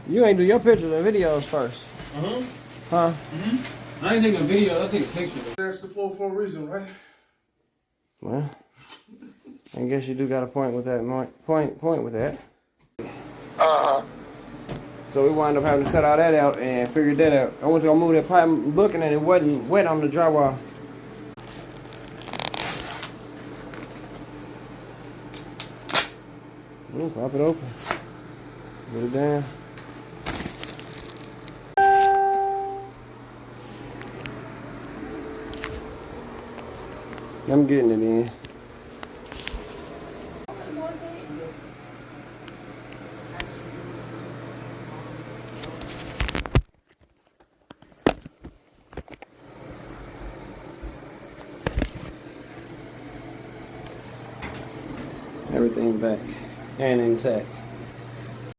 You ain't do your pictures and videos first. Huh? I ain't taking a video, I'll take a picture. Asked the floor for a reason, right? Well, I guess you do got a point with that. Point with that. So we wound up having to cut all that out and figure that out. I went to go move that pipe, looking at it wasn't wet on the drywall. Pop it open. Put it down. I'm getting it in. Everything back and intact.